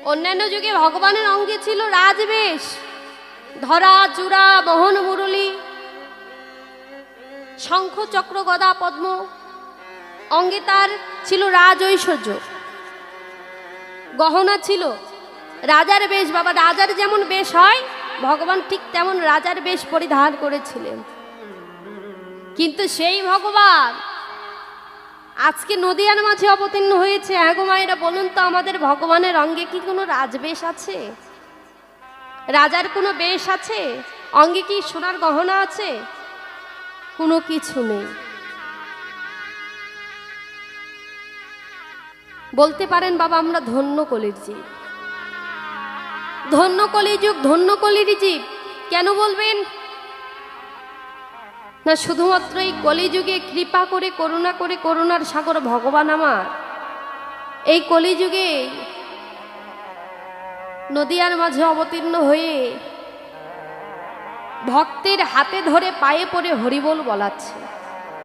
অন্যান্য যুগে ভগবানের অঙ্গে ছিল রাজবেশ, ধরা চূড়া মোহন মুরলী, শঙ্খ চক্র গদা পদ্ম, অঙ্গে তার ছিল রাজ ঐশ্বর্য, গহনা ছিল, রাজার বেশ। বাবা, রাজার যেমন বেশ হয় ভগবান ঠিক তেমন রাজার বেশ পরিধান করেছিলেন। কিন্তু সেই ভগবান আজকে নদিয়ার মাঝে অবতীর্ণ হয়েছে। হ্যাঁ গো মায়েরা, বলুন তো, আমাদের ভগবানের অঙ্গে কি কোনো রাজবেশ আছে? রাজার কোনো বেশ আছে? অঙ্গে কি সোনার গহনা আছে? কোনো কিছু নেই। বলতে পারেন বাবা, আমরা ধন্য কলির জীব, ধন্য কলিযুগ, ধন্য কলির জীব। কেন বলবেন না? শুধুমাত্র এই কলিযুগে কৃপা করে, করুণা করে, করুণার সাগর ভগবান আমার এই কলিযুগে নদিয়ার মাঝে অবতীর্ণ হয়ে ভক্তের হাতে ধরে পায়ে পড়ে হরিবোল বলাচ্ছে।